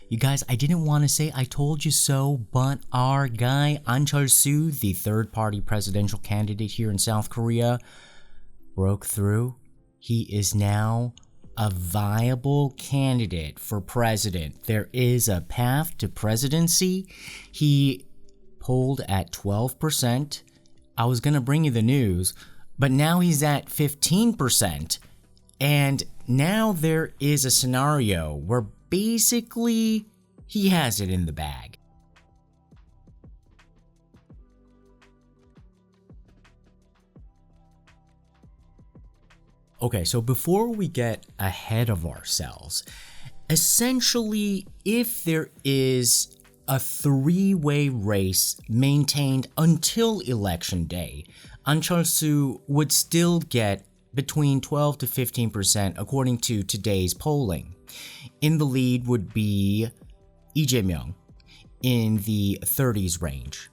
You guys, I didn't want to say I told you so, but our guy, Ahn Cheol Soo, the third-party presidential candidate here in South Korea, broke through. He is now a viable candidate for president. There is a path to presidency. He polled at 12%. I was going to bring you the news, but now he's at 15%. And now there is a scenario where basically he has it in the bag. Okay, so before we get ahead of ourselves, essentially, if there is a three-way race maintained until election day, Ahn Cheol Soo would still get between 12 to 15% according to today's polling. In the lead would be Lee Jae-myung in the 30s range,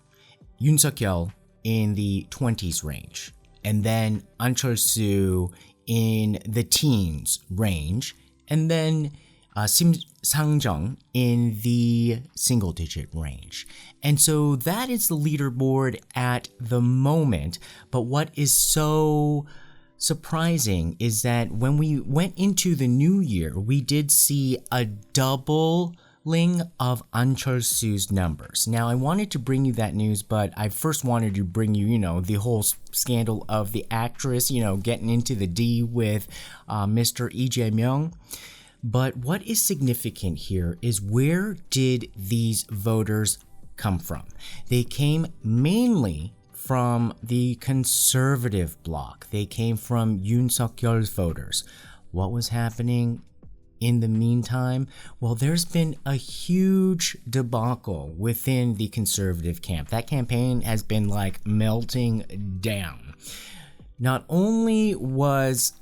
Yoon Seok in the 20s range, and then Ahn Cheol Soo in the teens range, and then Sim Sang-jung in the single-digit range. And so that is the leaderboard at the moment. But what is so surprising is that when we went into the new year, we did see a doubling of Ahn Cheol Soo's numbers. Now, I wanted to bring you that news, but I first wanted to bring you, the whole scandal of the actress, getting into the D with Mr. Lee Jae-myung. But what is significant here is, where did these voters come from? They came mainly from the conservative bloc. They came from Yoon Seok's voters. What was happening in the meantime? Well, there's been a huge debacle within the conservative camp. That campaign has been like melting down. Not only was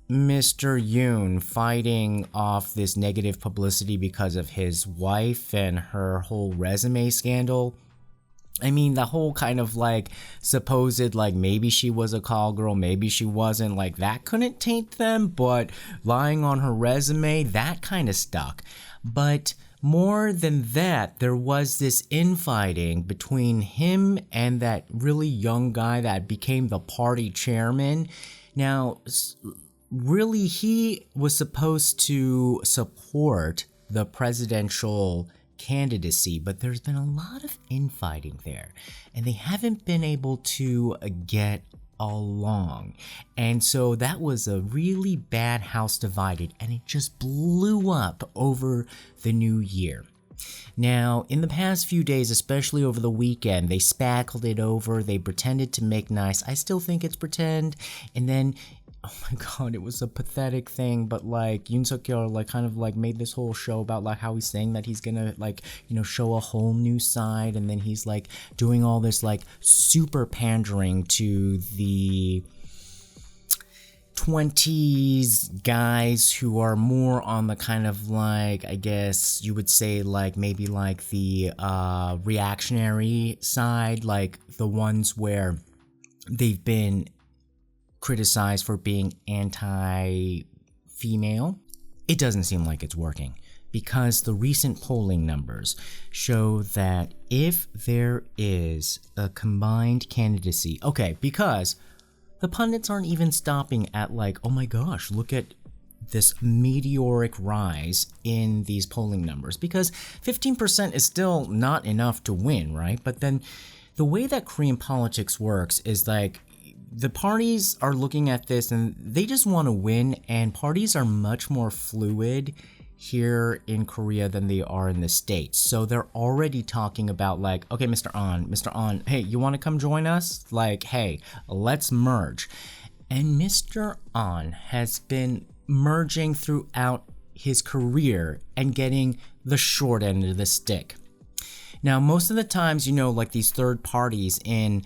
Mr. Yoon fighting off this negative publicity because of his wife and her whole resume scandal. I mean, the whole kind of supposed maybe she was a call girl, maybe she wasn't, that couldn't taint them, but lying on her resume, that kind of stuck. But more than that, there was this infighting between him and that really young guy that became the party chairman. Now, really, he was supposed to support the presidential candidacy, but there's been a lot of infighting there, and they haven't been able to get along. And so that was a really bad house divided, and it just blew up over the new year. Now, in the past few days, especially over the weekend, they spackled it over, they pretended to make nice. I still think it's pretend. And then, oh my god, it was a pathetic thing, but Yoon Seok kind of made this whole show about how he's saying that he's gonna show a whole new side, and then he's doing all this super pandering to the 20s guys who are more on the kind of I guess you would say maybe the reactionary side, the ones where they've been criticized for being anti-female. It doesn't seem like it's working, because the recent polling numbers show that if there is a combined candidacy, because the pundits aren't even stopping at oh my gosh, look at this meteoric rise in these polling numbers, because 15% is still not enough to win, right? But then the way that Korean politics works is the parties are looking at this and they just want to win, and parties are much more fluid here in Korea than they are in the States. So they're already talking about okay, Mr. Ahn, hey, you want to come join us? Hey, let's merge. And Mr. Ahn has been merging throughout his career and getting the short end of the stick. Now, most of the times, these third parties in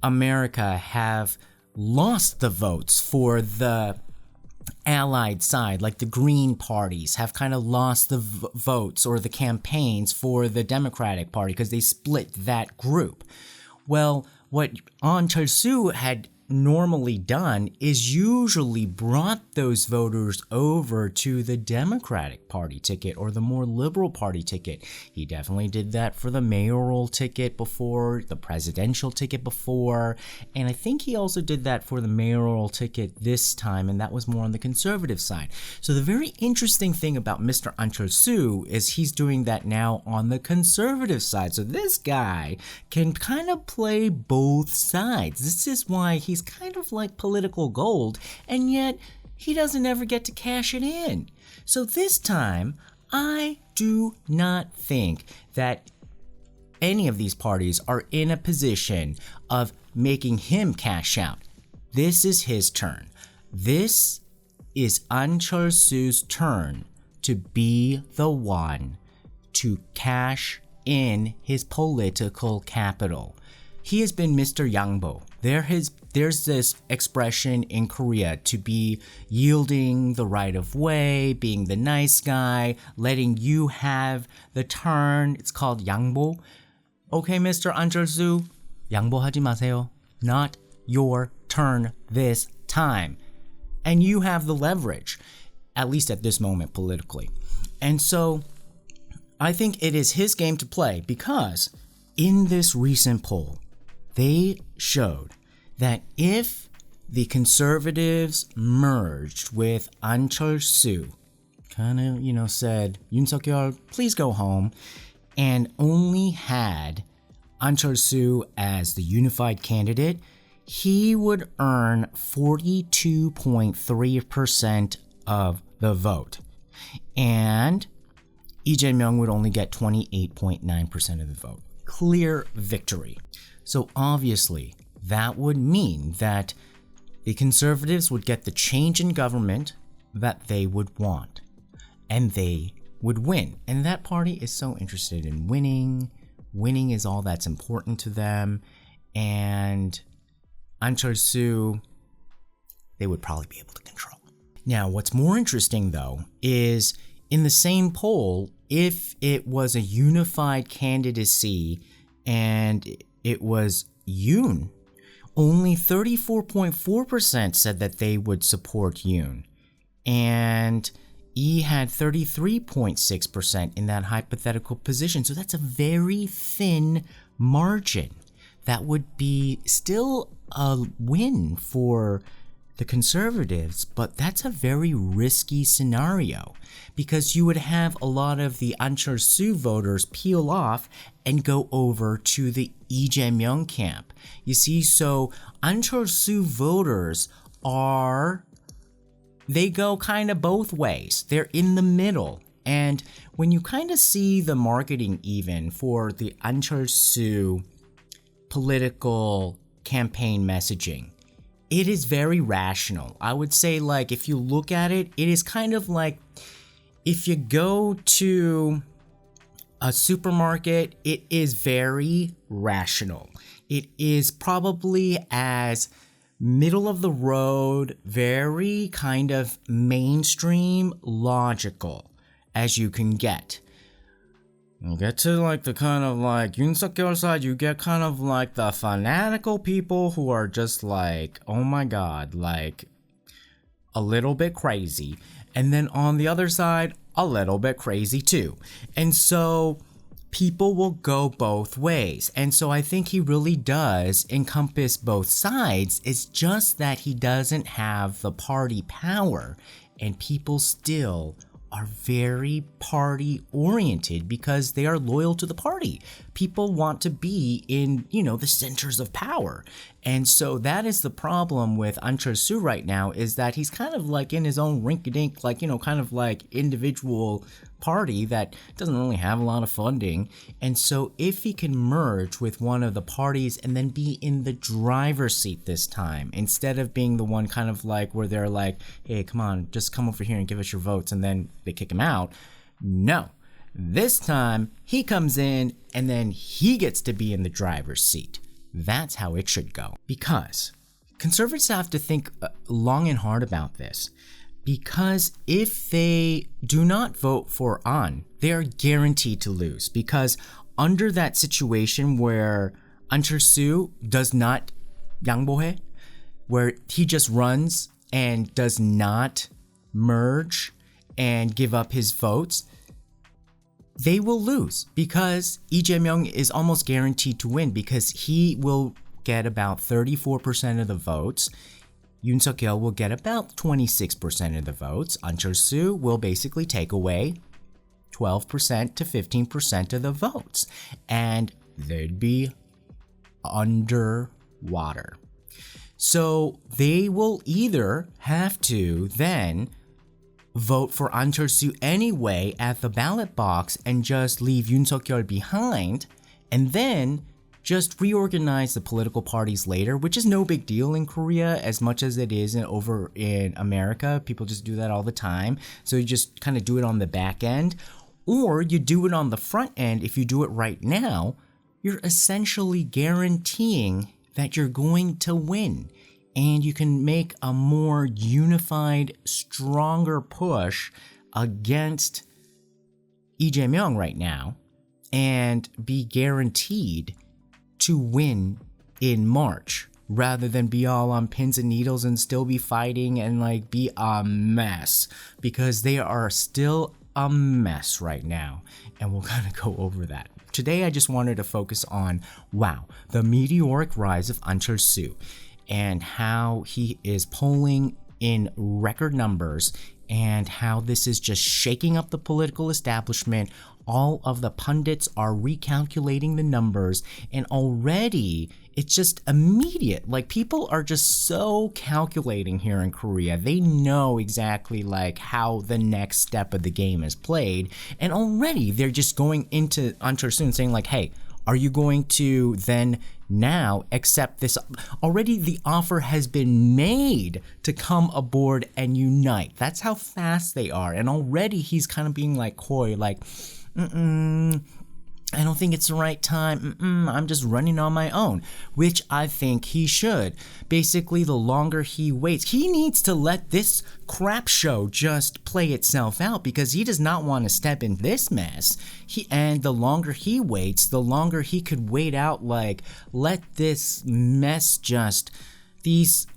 America have lost the votes for the allied side, the Green parties have kind of lost the votes or the campaigns for the Democratic Party because they split that group. Well, what Ahn Cheol Soo had normally done is usually brought those voters over to the Democratic Party ticket or the more liberal party ticket. He definitely did that for the mayoral ticket before, the presidential ticket before, and I think he also did that for the mayoral ticket this time, and that was more on the conservative side. So the very interesting thing about Mr. Ahn Cheol Soo is he's doing that now on the conservative side. So this guy can kind of play both sides. This is why he's kind of like political gold, and yet he doesn't ever get to cash it in. So this time, I do not think that any of these parties are in a position of making him cash out. This is his turn. This is Ahn Cheol Soo's turn to be the one to cash in his political capital. He has been Mr. Yangbo. There's this expression in Korea to be yielding the right of way, being the nice guy, letting you have the turn. It's called 양보. Okay, Mr. Ahn Cheol Soo, 양보하지 마세요. Not your turn this time. And you have the leverage, at least at this moment politically. And so I think it is his game to play because in this recent poll, they showed that if the conservatives merged with Ahn Cheol Soo, kind of, said, Yoon Seok, please go home, and only had Ahn Cheol Soo as the unified candidate, he would earn 42.3% of the vote. And Lee Jae-myung would only get 28.9% of the vote. Clear victory. So obviously, that would mean that the conservatives would get the change in government that they would want. And they would win. And that party is so interested in winning. Winning is all that's important to them. And Ahn Cheol Soo, they would probably be able to control. Now, what's more interesting, though, is in the same poll, if it was a unified candidacy and it was Yoon, only 34.4% said that they would support Yoon. And Lee had 33.6% in that hypothetical position. So that's a very thin margin. That would be still a win for the conservatives, but that's a very risky scenario because you would have a lot of the Ahn Cheol Soo voters peel off and go over to the Lee Jae-myung camp. You see, so Ahn Cheol Soo voters they go kind of both ways. They're in the middle. And when you kind of see the marketing even for the Ahn Cheol Soo political campaign messaging, it is very rational. I would say, like, if you look at it, it is kind of like if you go to a supermarket, it is very rational. It is probably as middle of the road, very kind of mainstream, logical as you can get. You get to like the kind of like Yoon Seok side, you get kind of like the fanatical people who are just like, oh my god, like a little bit crazy. And then on the other side, a little bit crazy too. And so people will go both ways. And so I think he really does encompass both sides. It's just that he doesn't have the party power, and people still are very party oriented because they are loyal to the party. People want to be in, the centers of power. And so that is the problem with Ahn Cheol Soo right now, is that he's kind of like in his own rink-a-dink, like, kind of like individual party that doesn't really have a lot of funding. And so if he can merge with one of the parties and then be in the driver's seat this time, instead of being the one kind of like where they're like, hey, come on, just come over here and give us your votes, and then they kick him out. No. This time, he comes in and then he gets to be in the driver's seat. That's how it should go. Because conservatives have to think long and hard about this. Because if they do not vote for Ahn, they are guaranteed to lose. Because under that situation where Ahn Cheol Soo does not 양보해, where he just runs and does not merge and give up his votes, they will lose because Lee Jae-myung is almost guaranteed to win because he will get about 34% of the votes. Yoon Seok will get about 26% of the votes. Ahn Cheol Soo will basically take away 12% to 15% of the votes, and they'd be underwater. So they will either have to then vote for Ahn Cheol Soo anyway at the ballot box and just leave Yoon Seok behind, and then just reorganize the political parties later, which is no big deal in Korea as much as it is over in America. People just do that all the time. So you just kind of do it on the back end, or you do it on the front end. If you do it right now, you're essentially guaranteeing that you're going to win, and you can make a more unified, stronger push against Lee Jae-myung right now and be guaranteed to win in March, rather than be all on pins and needles and still be fighting and like be a mess, because they are still a mess right now, and we'll kind of go over that. Today I just wanted to focus on, wow, the meteoric rise of Ahn Cheol Soo and how he is polling in record numbers and how this is just shaking up the political establishment. All of the pundits are recalculating the numbers, and already it's just immediate. Like, people are just so calculating here in Korea. They know exactly like how the next step of the game is played, and already they're just going into Ahn Cheol Soo and saying like, hey, are you going to then now accept this? Already the offer has been made to come aboard and unite. That's how fast they are. And already he's kind of being like coy, like, I don't think it's the right time. I'm just running on my own, which I think he should. Basically, the longer he waits, he needs to let this crap show just play itself out, because he does not want to step in this mess. And the longer he waits, the longer he could wait out, like, let this mess just, these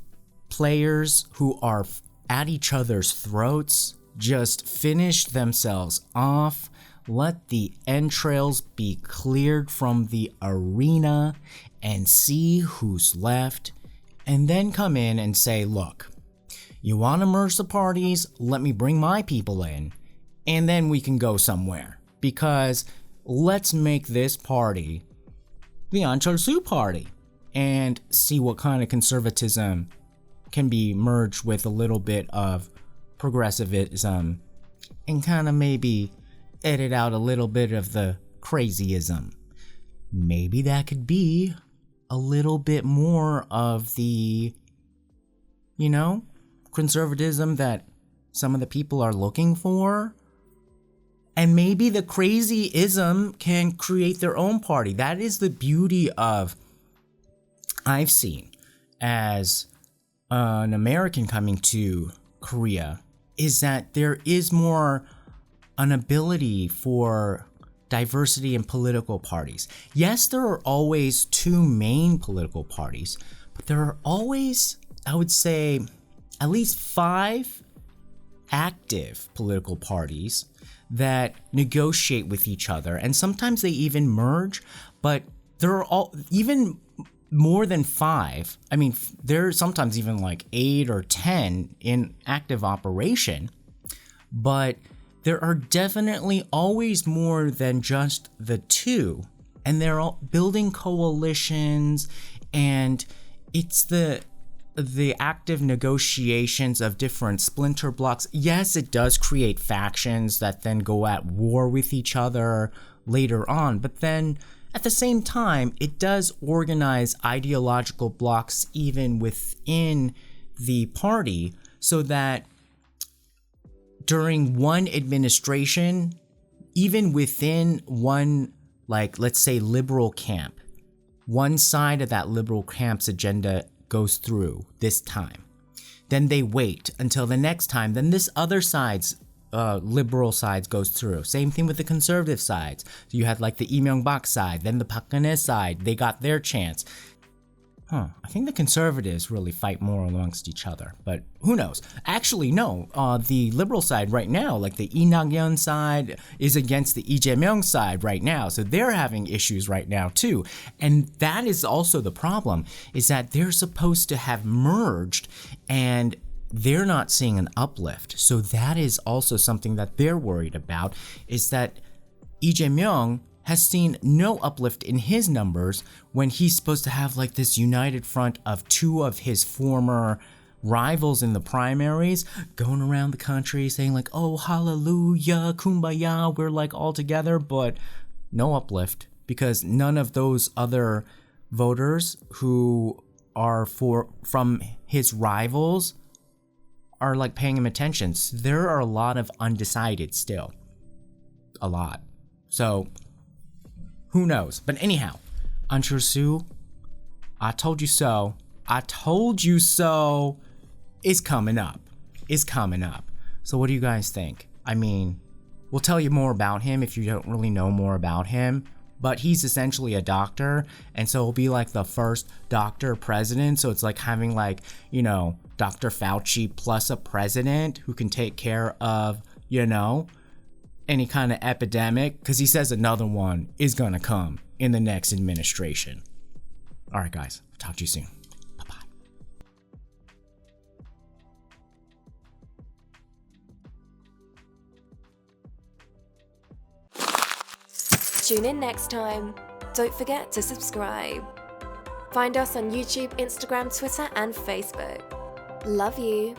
players who are at each other's throats just finish themselves off. Let the entrails be cleared from the arena and see who's left, and then come in and say, look, you want to merge the parties? Let me bring my people in, and then we can go somewhere. Because let's make this party the Ahn Cheol Soo party and see what kind of conservatism can be merged with a little bit of progressivism, and kind of maybe edit out a little bit of the crazyism. Maybe that could be a little bit more of the, you know, conservatism that some of the people are looking for. And maybe the crazyism can create their own party. That is the beauty of, I've seen as an American coming to Korea, is that there is more an ability for diversity in political parties. Yes, there are always two main political parties, but there are always, I would say, at least 5 active political parties that negotiate with each other, and sometimes they even merge, but there are all, even more than 5. I mean, there are sometimes even like 8 or 10 in active operation, but there are definitely always more than just the 2, and they're all building coalitions, and it's the active negotiations of different splinter blocks. Yes, it does create factions that then go at war with each other later on, but then at the same time, it does organize ideological blocks even within the party, so that during one administration, even within one, like, let's say liberal camp, one side of that liberal camp's agenda goes through this time. Then they wait until the next time. Then this other side's liberal sides goes through. Same thing with the conservative sides. So you had like the Lee Myung-bak side, then the Park Geun-hye side. They got their chance. I think the conservatives really fight more amongst each other, but who knows? Actually, no. The liberal side right now, like the Lee Nak-yeon side, is against the Lee Jae-myung side right now, so they're having issues right now too. And that is also the problem, is that they're supposed to have merged, and they're not seeing an uplift. So that is also something that they're worried about, is that Lee Jae-myung has seen no uplift in his numbers when he's supposed to have like this united front of two of his former rivals in the primaries going around the country saying like, oh, hallelujah, kumbaya, we're like all together, but no uplift because none of those other voters who are from his rivals are like paying him attention. So there are a lot of undecided still. A lot. So who knows? But anyhow, Ahn Cheol Soo, I told you so. I told you so is coming up. Is coming up. So what do you guys think? I mean, we'll tell you more about him if you don't really know more about him. But he's essentially a doctor, and so he'll be like the first doctor president. So it's like having like, you know, Dr. Fauci plus a president who can take care of, you know, any kind of epidemic, because he says another one is gonna come in the next administration. All right, guys, talk to you soon. Bye-bye. Tune in next time. Don't forget to subscribe. Find us on YouTube, Instagram, Twitter, and Facebook. Love you.